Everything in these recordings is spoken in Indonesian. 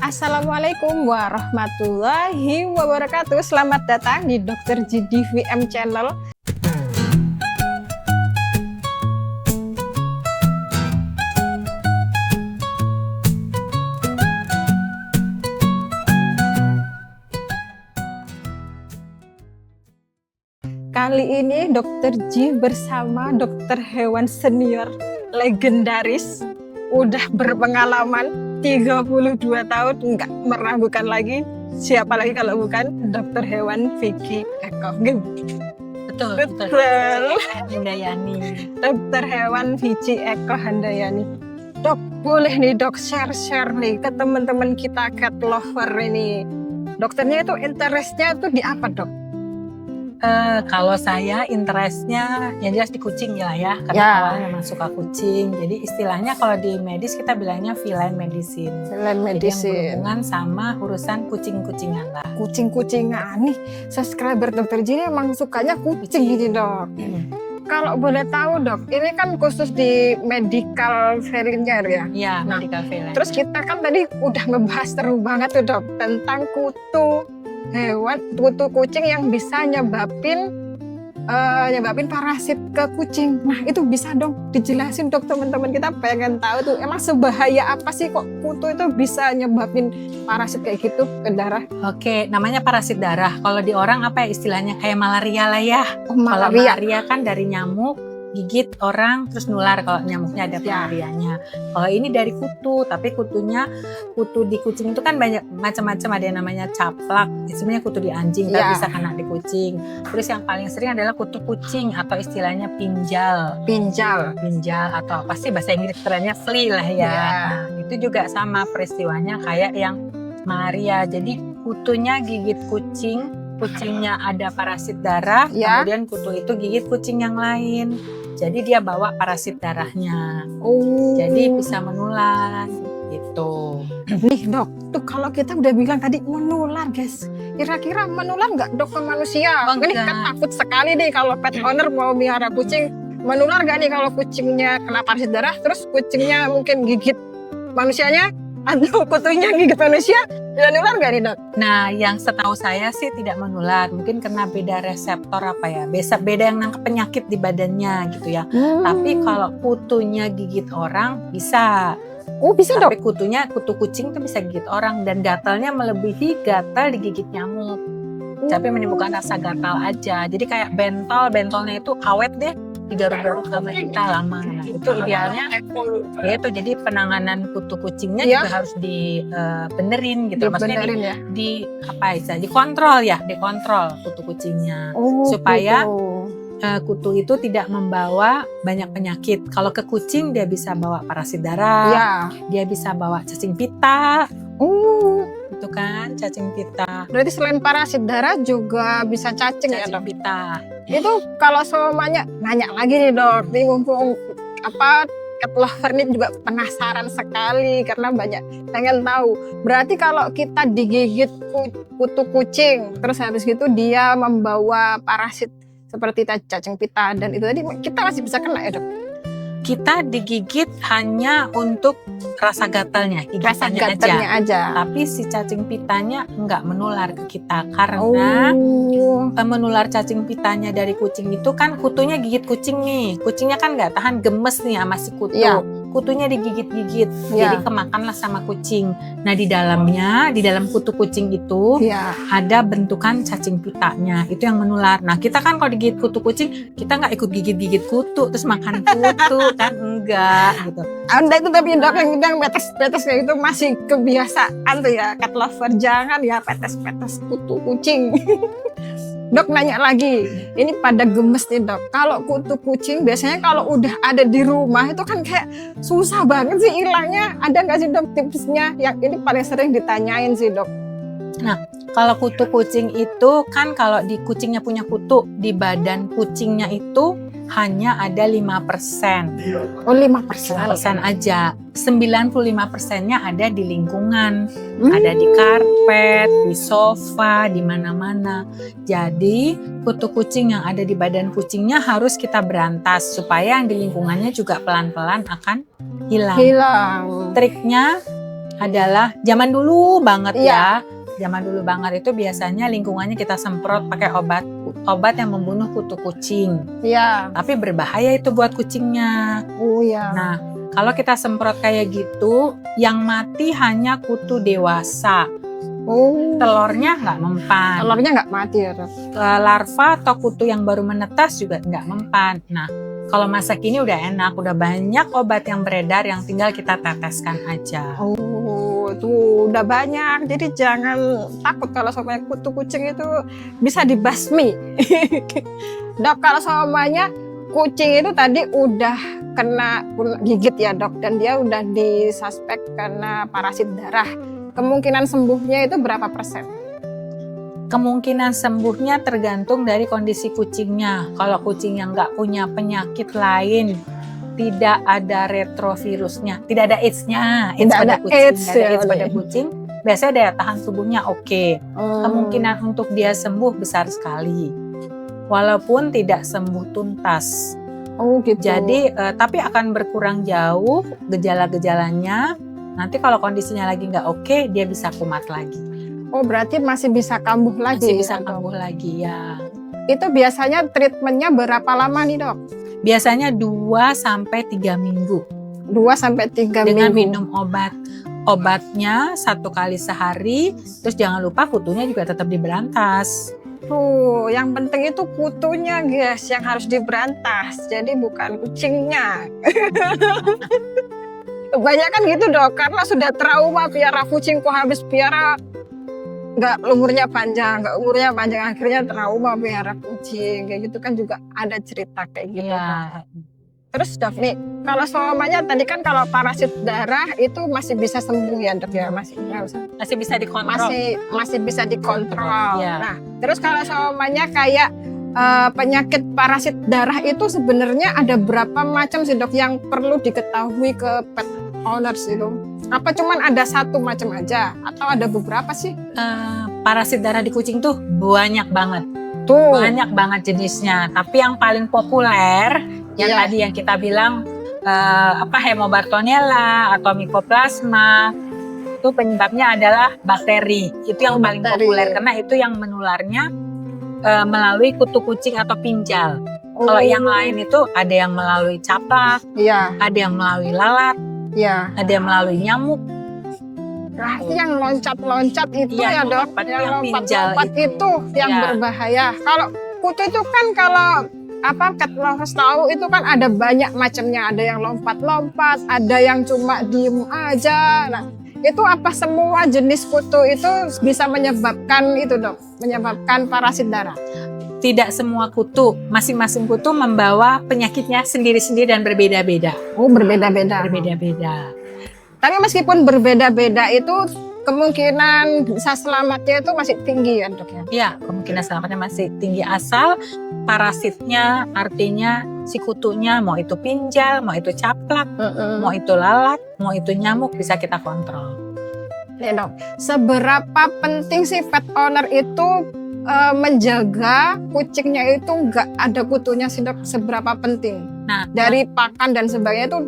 Assalamualaikum warahmatullahi wabarakatuh. Selamat datang di Dr. GDVM Channel. Kali ini Dr. G bersama dokter hewan senior legendaris, udah berpengalaman 32 tahun, nggak meragukan lagi. Siapa lagi kalau bukan dokter hewan Vicky Eko. Betul. Handayani. Dokter hewan Vicky Eko Handayani. Dok, boleh nih dok share nih ke teman-teman kita cat lover ini. Dokternya itu interestnya itu di apa dok? Kalau saya interestnya yang jelas di kucing ya, karena awalnya memang suka kucing. Jadi istilahnya kalau di medis kita bilangnya feline medicine. Feline medicine. Jadi yang berhubungan sama urusan kucing-kucingan lah. Kucing-kucingan nih, subscriber dokter G emang sukanya kucing gitu dok. Kalau boleh tahu dok, ini kan khusus di medical veteriner ya? Iya, medical veteriner. Terus kita kan tadi udah ngebahas seru banget tuh dok tentang kutu hewan, kutu kucing yang bisa nyebabin parasit ke kucing. Nah itu bisa dong dijelasin dok, teman-teman kita pengen tahu tuh emang sebahaya apa sih kok kutu itu bisa nyebabin parasit kayak gitu ke darah. Oke, namanya parasit darah. Kalau di orang apa ya istilahnya, kayak malaria lah ya. Malaria. Kalau malaria kan dari nyamuk gigit orang terus nular, kalau nyamuknya ada malarianya. Kalau ini dari kutu, tapi kutu di kucing itu kan banyak macam-macam, ada yang namanya caplak, sebenarnya kutu di anjing tapi bisa kena di kucing. Terus yang paling sering adalah kutu kucing atau istilahnya pinjal atau apa sih bahasa Inggris kerennya flea lah ya. Nah, itu juga sama peristiwanya kayak yang malaria. Jadi kutunya gigit kucingnya ada parasit darah, kemudian kutu itu gigit kucing yang lain. Jadi dia bawa parasit darahnya. Jadi bisa menular gitu. Nih dok, tuh kalau kita udah bilang tadi menular guys, kira-kira menular nggak dok ke manusia? Ini kan takut sekali nih kalau pet owner mau melihara kucing, menular nggak nih kalau kucingnya kena parasit darah, terus kucingnya mungkin gigit manusianya, atau kutunya gigit manusia, bisa nular nggak nih dok? Nah, yang setahu saya sih tidak menular, mungkin karena beda reseptor apa ya, beda yang nangkep penyakit di badannya gitu ya. Tapi kalau kutunya gigit orang bisa. Bisa tapi dok? kutu kucing tuh bisa gigit orang dan gatalnya melebihi gatal digigit nyamuk. Tapi menimbulkan rasa gatal aja. Jadi kayak bentolnya itu awet deh, digaruk-garuk sama kita lama. Nah, itu idealnya ya itu, jadi penanganan kutu kucingnya juga harus dibenerin gitu. Maksudnya dikontrol kutu kucingnya supaya kutu itu tidak membawa banyak penyakit. Kalau ke kucing dia bisa bawa parasit darah, dia bisa bawa cacing pita. Itu kan cacing pita. Berarti selain parasit darah juga bisa cacing ya dok? Pita. Itu kalau semuanya nanya lagi nih dok, nih mumpung cat lover ini juga penasaran sekali karena banyak pengen tahu. Berarti kalau kita digigit kutu kucing, terus habis itu dia membawa parasit seperti cacing pita dan itu tadi, kita masih bisa kena ya dok? Kita digigit hanya untuk rasa gatalnya aja. Tapi si cacing pitanya nggak menular ke kita karena menular cacing pitanya dari kucing itu kan kutunya gigit kucing nih. Kucingnya kan nggak tahan, gemes nih sama si kutu. Kutunya digigit-gigit, jadi kemakanlah sama kucing. Nah di dalam kutu kucing itu ada bentukan cacing pitanya, itu yang menular. Nah kita kan kalau digigit kutu kucing, kita nggak ikut gigit-gigit kutu terus makan kutu kan, enggak gitu. Anda itu tapi dok yang petes-petes kayak gitu masih kebiasaan tuh ya cat lover, jangan ya petes-petes kutu kucing. Dok nanya lagi, ini pada gemes nih dok. Kalau kutu kucing biasanya kalau udah ada di rumah itu kan kayak susah banget sih hilangnya. Ada nggak sih dok tipsnya? Yang ini paling sering ditanyain sih dok. Nah kalau kutu kucing itu kan kalau di kucingnya punya kutu, di badan kucingnya itu hanya ada 5%. Oh 5% aja. 95%-nya ada di lingkungan, ada di karpet, di sofa, di mana-mana. Jadi kutu kucing yang ada di badan kucingnya harus kita berantas supaya yang di lingkungannya juga pelan-pelan akan hilang. Triknya adalah zaman dulu banget Iya. ya. Zaman dulu banget itu biasanya lingkungannya kita semprot pakai obat yang membunuh kutu kucing. Iya. Tapi berbahaya itu buat kucingnya. Oh ya. Nah, kalau kita semprot kayak gitu, yang mati hanya kutu dewasa. Oh. Telurnya nggak mempan. Telurnya nggak mati ya, Dok? Larva atau kutu yang baru menetas juga nggak mempan. Nah, kalau masa kini udah enak, udah banyak obat yang beredar yang tinggal kita teteskan aja. Oh, tuh udah banyak. Jadi jangan takut kalau sampai kutu kucing itu bisa dibasmi. Dok, kalau semuanya kucing itu tadi udah kena gigit ya, Dok, dan dia udah disuspek kena parasit darah. Kemungkinan sembuhnya itu berapa persen? Kemungkinan sembuhnya tergantung dari kondisi kucingnya. Kalau kucing yang nggak punya penyakit lain, tidak ada retrovirusnya, tidak ada AIDS-nya, Tidak ada AIDS tidak ada ya, AIDS pada boleh. kucing, biasanya daya tahan tubuhnya oke. Kemungkinan untuk dia sembuh besar sekali. Walaupun tidak sembuh tuntas. Oh gitu. Jadi, tapi akan berkurang jauh gejala-gejalanya. Nanti kalau kondisinya lagi nggak oke, dia bisa kumat lagi. Oh berarti masih bisa kambuh lagi. Masih bisa ya, Dok? kambuh lagi ya. Itu biasanya treatmentnya berapa lama nih, Dok? Biasanya 2-3 minggu 2-3 dengan minggu. minum obatnya 1 kali sehari. Terus jangan lupa kutunya juga tetap diberantas. Tuh, yang penting itu kutunya, guys, yang harus diberantas. Jadi bukan kucingnya. Kebanyakan gitu, Dok, karena sudah trauma piara kucing, kok habis piara nggak umurnya panjang, akhirnya trauma piara kucing. Kayak gitu kan juga ada cerita kayak gitu. Iya. Terus, Dok, nih, kalau semuanya tadi kan kalau parasit darah itu masih bisa sembuh ya, Dok, ya? Masih Masih bisa dikontrol. masih bisa dikontrol. Iya. Nah, terus kalau semuanya kayak penyakit parasit darah itu sebenarnya ada berapa macam sih, Dok, yang perlu diketahui ke pet owners itu? Apa cuman ada satu macam aja atau ada beberapa sih? Parasit darah di kucing tuh banyak banget. Tuh. Banyak banget jenisnya. Tapi yang paling populer yang Iya. tadi yang kita bilang Hemobartonella atau Mycoplasma, itu penyebabnya adalah bakteri. Itu yang paling bakteri. populer karena itu yang menularnya melalui kutu kucing atau pinjal. Kalau yang lain itu ada yang melalui caplak, Iya, ada yang melalui lalat, iya. ada yang melalui nyamuk. Nah, yang loncat-loncat itu Iya, ya, Dok. lompat, yang Yang pinjal lompat-lompat itu yang Iya. berbahaya. Kalau kutu itu kan kalau cat lovers tahu itu kan ada banyak macamnya. Ada yang lompat-lompat, ada yang cuma diem aja. Nah, itu apa semua jenis kutu itu bisa menyebabkan itu, Dok? Menyebabkan parasit darah? Tidak semua kutu, masing-masing kutu membawa penyakitnya sendiri-sendiri dan berbeda-beda. Oh, berbeda-beda. Berbeda-beda. Tapi meskipun berbeda-beda itu kemungkinan bisa selamatnya itu masih tinggi ya, Dok, ya? Ya, kemungkinan selamatnya masih tinggi asal parasitnya, artinya si kutunya, mau itu pinjal, mau itu caplak, mau itu lalat, mau itu nyamuk, bisa kita kontrol. Nih, Dok, seberapa penting sih pet owner itu menjaga kucingnya itu nggak ada kutunya sih, Dok? Seberapa penting? Nah, Dari pakan dan sebagainya itu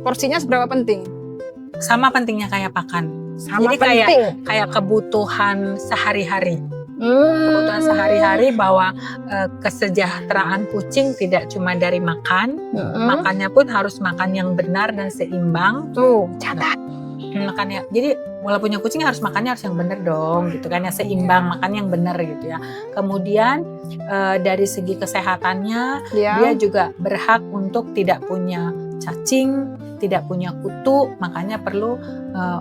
porsinya seberapa penting? sama pentingnya kayak pakan. Sama Jadi kayak kebutuhan sehari-hari. Kebutuhan sehari-hari bahwa kesejahteraan kucing tidak cuma dari makan, makannya pun harus makan yang benar dan seimbang. Tuh, catat. Makannya, jadi walaupun punya kucing harus makannya harus yang benar dong, gitu kan, yang seimbang, makan yang benar gitu ya. Kemudian dari segi kesehatannya, Ya. dia juga berhak untuk tidak punya cacing, tidak punya kutu, makanya perlu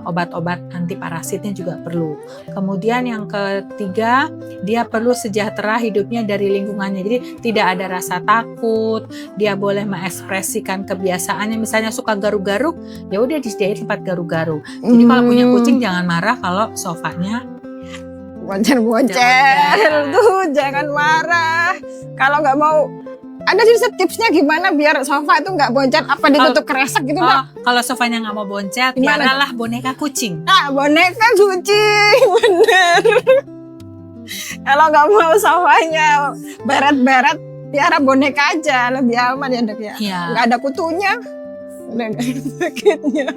obat-obat anti parasitnya juga perlu. Kemudian yang ketiga, dia perlu sejahtera hidupnya dari lingkungannya. Jadi tidak ada rasa takut, dia boleh mengekspresikan kebiasaannya. Misalnya suka garuk-garuk, ya udah disediain tempat garuk-garuk. Jadi kalau punya kucing jangan marah kalau sofanya Boncer-boncer tuh, jangan marah. Kalau nggak mau, ada sih tipsnya gimana biar sofa itu nggak boncer? Apa ditutup kresek gitu, Dok? kalau sofanya nggak mau boncel, Gimana, piaralah boneka kucing. Nah, boneka kucing, bener. Kalau nggak mau sofanya beret-beret, piara boneka aja, lebih aman ya, Dok, ya. Iya. Nggak ada kutunya, udah nggak ada sakitnya.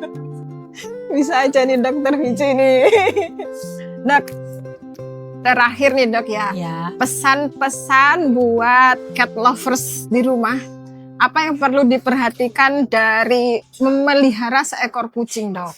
Bisa aja nih dokter Vici nih. Dok, terakhir nih dok ya. Ya. Pesan-pesan buat cat lovers di rumah. Apa yang perlu diperhatikan dari memelihara seekor kucing dok?